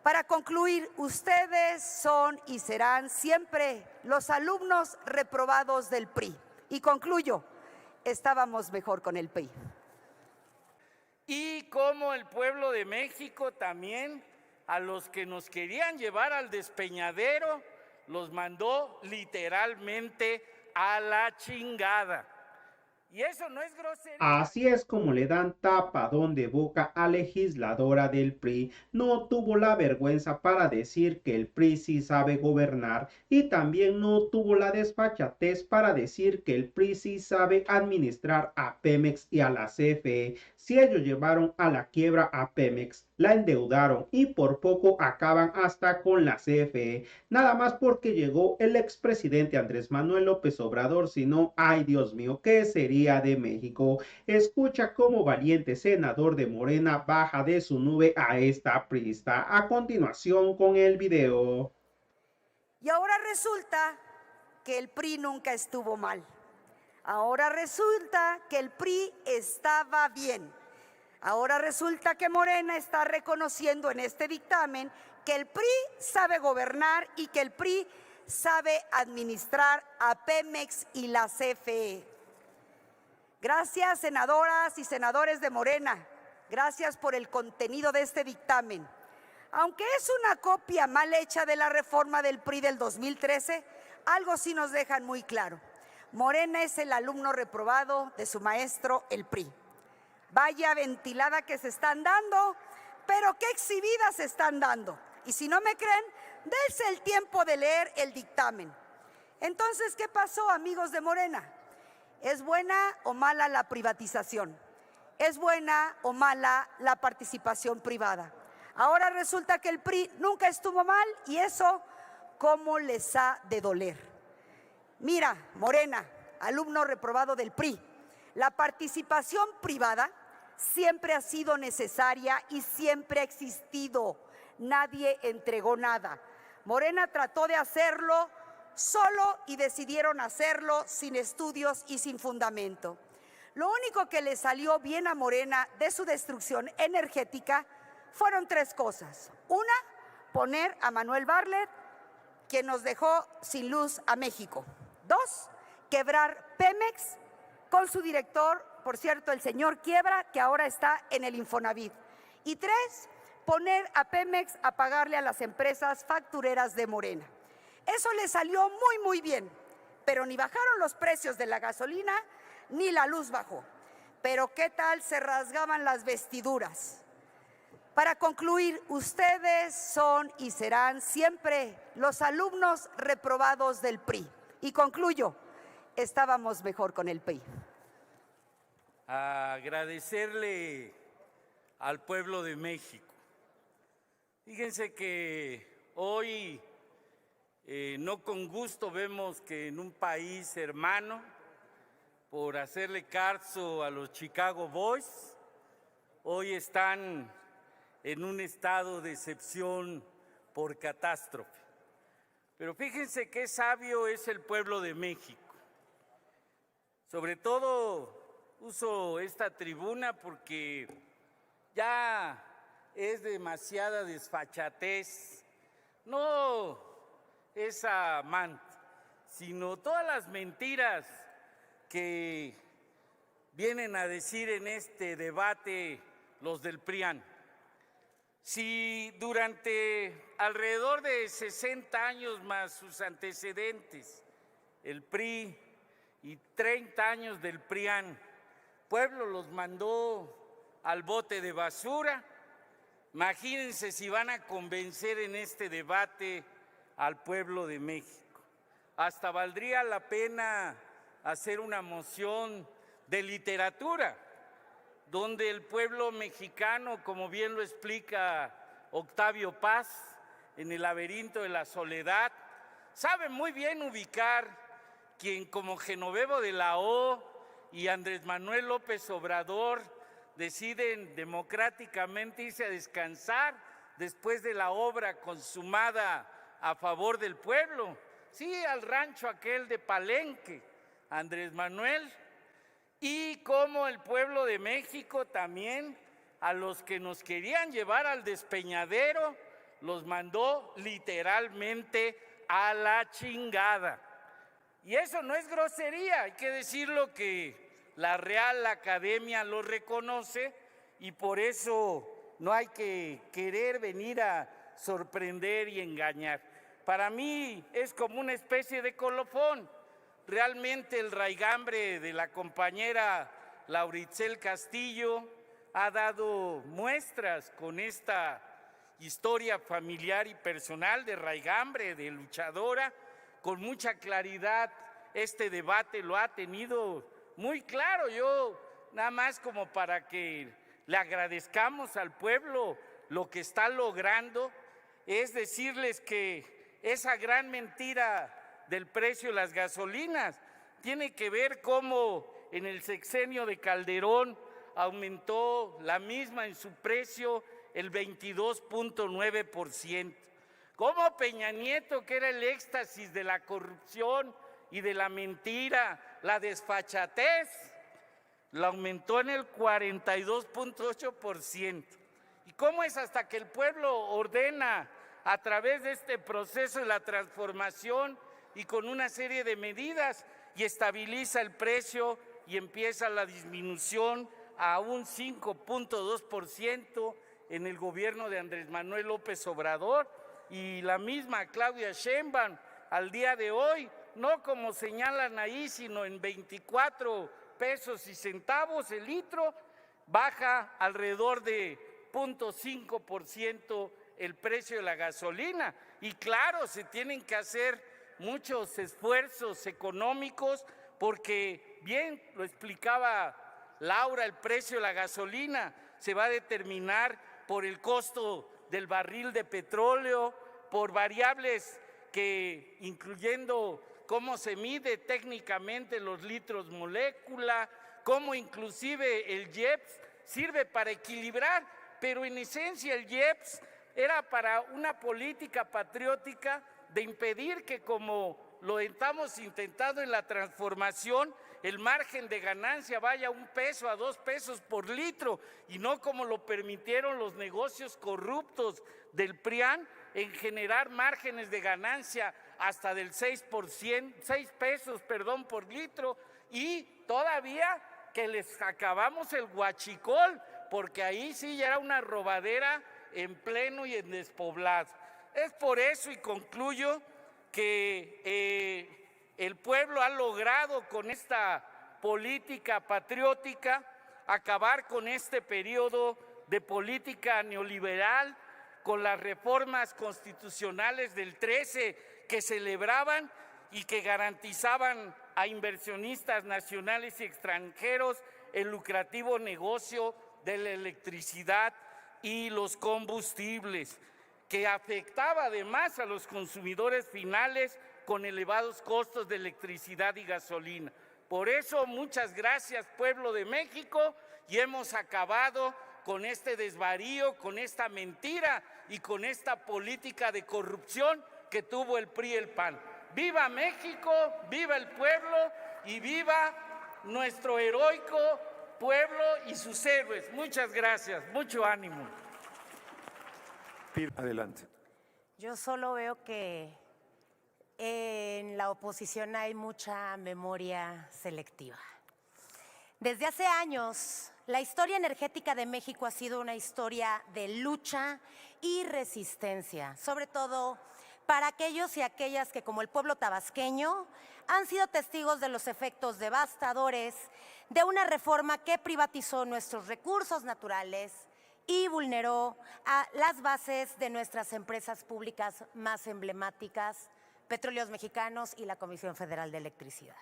Para concluir, ustedes son y serán siempre los alumnos reprobados del PRI. Y concluyo, estábamos mejor con el PRI. Y como el pueblo de México también, a los que nos querían llevar al despeñadero, los mandó literalmente a la chingada. Y eso no es grosería. Así es como le dan tapadón de boca a legisladora del PRI. No tuvo la vergüenza para decir que el PRI sí sabe gobernar y también no tuvo la desfachatez para decir que el PRI sí sabe administrar a Pemex y a la CFE. Si ellos llevaron a la quiebra a Pemex, la endeudaron y por poco acaban hasta con la CFE, nada más porque llegó el expresidente Andrés Manuel López Obrador, sino, ay Dios mío, ¿qué sería de México? Escucha cómo valiente senador de Morena baja de su nube a esta priista. A continuación con el video. Y ahora resulta que el PRI nunca estuvo mal. Ahora resulta que el PRI estaba bien. Ahora resulta que Morena está reconociendo en este dictamen que el PRI sabe gobernar y que el PRI sabe administrar a Pemex y la CFE. Gracias, senadoras y senadores de Morena. Gracias por el contenido de este dictamen. Aunque es una copia mal hecha de la reforma del PRI del 2013, algo sí nos dejan muy claro. Morena es el alumno reprobado de su maestro, el PRI. Vaya ventilada que se están dando, pero qué exhibidas se están dando. Y si no me creen, dense el tiempo de leer el dictamen. Entonces, ¿qué pasó, amigos de Morena? ¿Es buena o mala la privatización? ¿Es buena o mala la participación privada? Ahora resulta que el PRI nunca estuvo mal y eso, ¿cómo les ha de doler? Mira, Morena, alumno reprobado del PRI, la participación privada siempre ha sido necesaria y siempre ha existido. Nadie entregó nada. Morena trató de hacerlo solo y decidieron hacerlo sin estudios y sin fundamento. Lo único que le salió bien a Morena de su destrucción energética fueron tres cosas. Una, poner a Manuel Bartlett, quien nos dejó sin luz a México. Dos, quebrar Pemex con su director, por cierto, el señor Quiebra, que ahora está en el Infonavit. Y tres, poner a Pemex a pagarle a las empresas factureras de Morena. Eso le salió muy bien, pero ni bajaron los precios de la gasolina, ni la luz bajó. Pero ¿qué tal se rasgaban las vestiduras? Para concluir, ustedes son y serán siempre los alumnos reprobados del PRI. Y concluyo, estábamos mejor con el PRI. Agradecerle al pueblo de México. Fíjense que hoy, no con gusto, vemos que en un país hermano, por hacerle caso a los Chicago Boys, hoy están en un estado de excepción por catástrofe. Pero fíjense qué sabio es el pueblo de México. Sobre todo uso esta tribuna porque ya es demasiada desfachatez, no esa manta, sino todas las mentiras que vienen a decir en este debate los del PRIAN. Si durante alrededor de 60 años más sus antecedentes, el PRI y 30 años del PRIAN, pueblo los mandó al bote de basura, imagínense si van a convencer en este debate al pueblo de México. Hasta valdría la pena hacer una moción de literatura, donde el pueblo mexicano, como bien lo explica Octavio Paz en El laberinto de la soledad, sabe muy bien ubicar quien como Genovevo de la O y Andrés Manuel López Obrador deciden democráticamente irse a descansar después de la obra consumada a favor del pueblo. Sí, al rancho aquel de Palenque, Andrés Manuel. Y como el pueblo de México también, a los que nos querían llevar al despeñadero, los mandó literalmente a la chingada. Y eso no es grosería, hay que decirlo, que la Real Academia lo reconoce, y por eso no hay que querer venir a sorprender y engañar. Para mí es como una especie de colofón. Realmente el raigambre de la compañera Lauritzel Castillo ha dado muestras con esta historia familiar y personal de raigambre, de luchadora, con mucha claridad. Este debate lo ha tenido muy claro. Yo nada más como para que le agradezcamos al pueblo lo que está logrando, es decirles que esa gran mentira del precio de las gasolinas tiene que ver cómo en el sexenio de Calderón aumentó la misma en su precio el 22.9%. Cómo Peña Nieto, que era el éxtasis de la corrupción y de la mentira, la desfachatez, la aumentó en el 42.8%. ¿Y cómo es hasta que el pueblo ordena a través de este proceso de la transformación y con una serie de medidas y estabiliza el precio y empieza la disminución a un 5.2% en el gobierno de Andrés Manuel López Obrador? Y la misma Claudia Sheinbaum al día de hoy, no como señalan ahí, sino en 24 pesos y centavos el litro, baja alrededor de 0.5% el precio de la gasolina. Y claro, se tienen que hacer muchos esfuerzos económicos porque, bien lo explicaba Laura, el precio de la gasolina se va a determinar por el costo del barril de petróleo, por variables que, incluyendo cómo se mide técnicamente los litros molécula, cómo inclusive el IEPS sirve para equilibrar, pero en esencia el IEPS era para una política patriótica de impedir que, como lo estamos intentando en la transformación, el margen de ganancia vaya a 1 peso, a 2 pesos por litro, y no como lo permitieron los negocios corruptos del PRIAN en generar márgenes de ganancia hasta del 6 pesos por litro, y todavía que les acabamos el huachicol, porque ahí sí ya era una robadera en pleno y en despoblado. Es por eso, y concluyo, que el pueblo ha logrado con esta política patriótica acabar con este periodo de política neoliberal, con las reformas constitucionales del 13 que celebraban y que garantizaban a inversionistas nacionales y extranjeros el lucrativo negocio de la electricidad y los combustibles, que afectaba además a los consumidores finales con elevados costos de electricidad y gasolina. Por eso, muchas gracias, pueblo de México, y hemos acabado con este desvarío, con esta mentira y con esta política de corrupción que tuvo el PRI y el PAN. ¡Viva México! ¡Viva el pueblo! ¡Y viva nuestro heroico pueblo y sus héroes! Muchas gracias, mucho ánimo. Adelante. Yo solo veo que en la oposición hay mucha memoria selectiva. Desde hace años, la historia energética de México ha sido una historia de lucha y resistencia, sobre todo para aquellos y aquellas que, como el pueblo tabasqueño, han sido testigos de los efectos devastadores de una reforma que privatizó nuestros recursos naturales y vulneró a las bases de nuestras empresas públicas más emblemáticas, Petróleos Mexicanos y la Comisión Federal de Electricidad.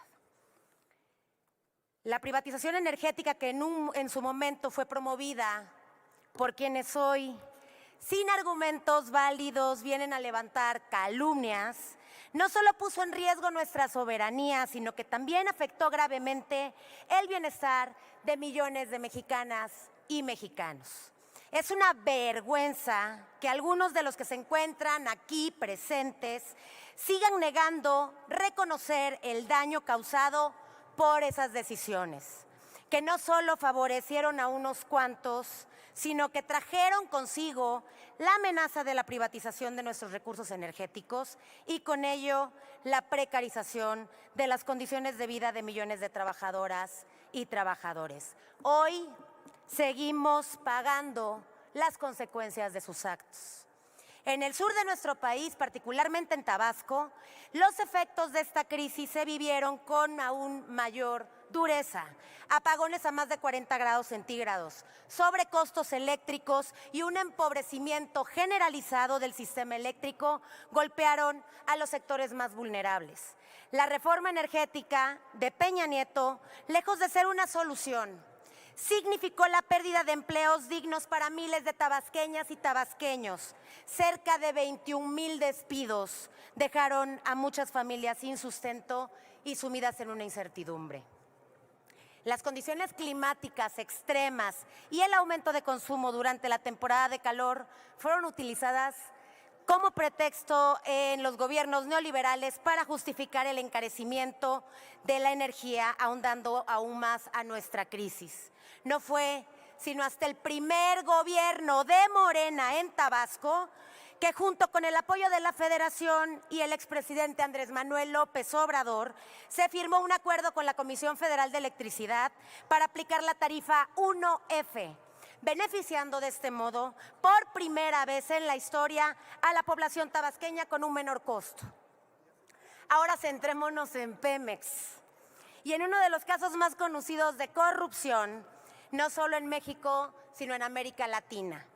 La privatización energética que en su momento fue promovida por quienes hoy, sin argumentos válidos, vienen a levantar calumnias, no solo puso en riesgo nuestra soberanía, sino que también afectó gravemente el bienestar de millones de mexicanas y mexicanos. Es una vergüenza que algunos de los que se encuentran aquí presentes sigan negando reconocer el daño causado por esas decisiones. que no solo favorecieron a unos cuantos, sino que trajeron consigo la amenaza de la privatización de nuestros recursos energéticos y con ello la precarización de las condiciones de vida de millones de trabajadoras y trabajadores. Hoy seguimos pagando las consecuencias de sus actos. En el sur de nuestro país, particularmente en Tabasco, los efectos de esta crisis se vivieron con aún mayor dureza. Apagones a más de 40 grados centígrados, sobrecostos eléctricos y un empobrecimiento generalizado del sistema eléctrico golpearon a los sectores más vulnerables. La reforma energética de Peña Nieto, lejos de ser una solución, significó la pérdida de empleos dignos para miles de tabasqueñas y tabasqueños. Cerca de 21,000 despidos dejaron a muchas familias sin sustento y sumidas en una incertidumbre. Las condiciones climáticas extremas y el aumento de consumo durante la temporada de calor fueron utilizadas como pretexto en los gobiernos neoliberales para justificar el encarecimiento de la energía, ahondando aún más a nuestra crisis. No fue sino hasta el primer gobierno de Morena en Tabasco que junto con el apoyo de la Federación y el expresidente Andrés Manuel López Obrador, se firmó un acuerdo con la Comisión Federal de Electricidad para aplicar la tarifa 1F, beneficiando de este modo, por primera vez en la historia, a la población tabasqueña con un menor costo. Ahora centrémonos en Pemex. Y en uno de los casos más conocidos de corrupción, no solo en México, sino en América Latina,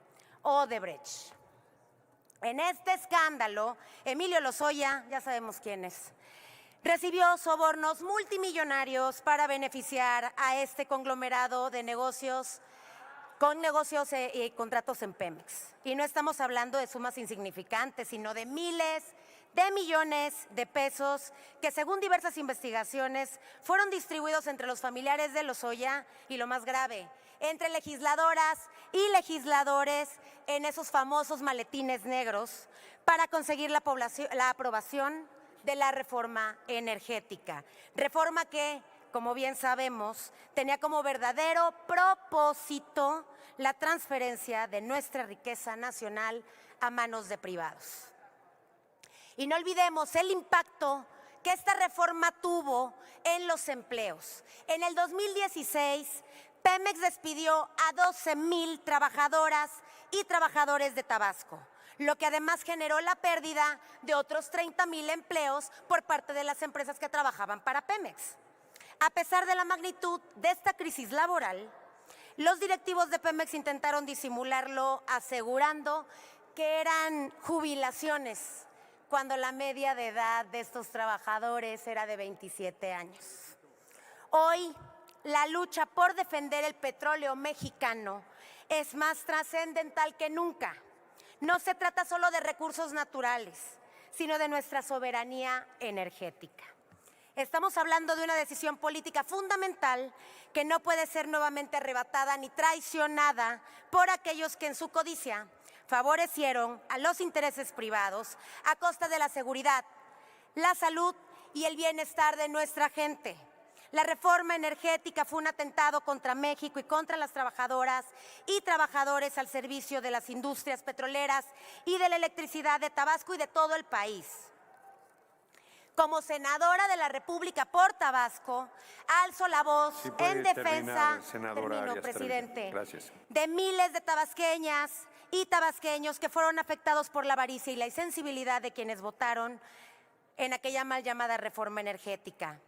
Odebrecht. En este escándalo, Emilio Lozoya, ya sabemos quién es, recibió sobornos multimillonarios para beneficiar a este conglomerado de negocios con negocios y contratos en Pemex. Y no estamos hablando de sumas insignificantes, sino de miles de millones de pesos que, según diversas investigaciones, fueron distribuidos entre los familiares de Lozoya y, lo más grave, entre legisladoras y legisladores en esos famosos maletines negros para conseguir la aprobación de la reforma energética. Reforma que, como bien sabemos, tenía como verdadero propósito la transferencia de nuestra riqueza nacional a manos de privados. Y no olvidemos el impacto que esta reforma tuvo en los empleos. En el 2016, Pemex despidió a 12,000 trabajadoras y trabajadores de Tabasco, lo que además generó la pérdida de otros 30,000 empleos por parte de las empresas que trabajaban para Pemex. A pesar de la magnitud de esta crisis laboral, los directivos de Pemex intentaron disimularlo asegurando que eran jubilaciones, cuando la media de edad de estos trabajadores era de 27 años. Hoy, la lucha por defender el petróleo mexicano es más trascendental que nunca. No se trata solo de recursos naturales, sino de nuestra soberanía energética. Estamos hablando de una decisión política fundamental que no puede ser nuevamente arrebatada ni traicionada por aquellos que en su codicia favorecieron a los intereses privados a costa de la seguridad, la salud y el bienestar de nuestra gente. La reforma energética fue un atentado contra México y contra las trabajadoras y trabajadores al servicio de las industrias petroleras y de la electricidad de Tabasco y de todo el país. Como senadora de la República por Tabasco, alzo la voz en defensa, presidente, de miles de tabasqueñas y tabasqueños que fueron afectados por la avaricia y la insensibilidad de quienes votaron en aquella mal llamada reforma energética.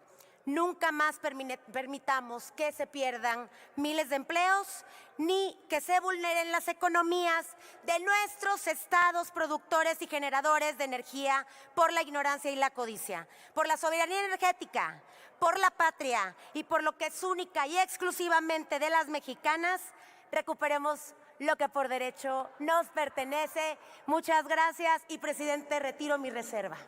Nunca más permitamos que se pierdan miles de empleos ni que se vulneren las economías de nuestros estados productores y generadores de energía por la ignorancia y la codicia, por la soberanía energética, por la patria y por lo que es única y exclusivamente de las mexicanas. Recuperemos lo que por derecho nos pertenece. Muchas gracias y, presidente, retiro mi reserva.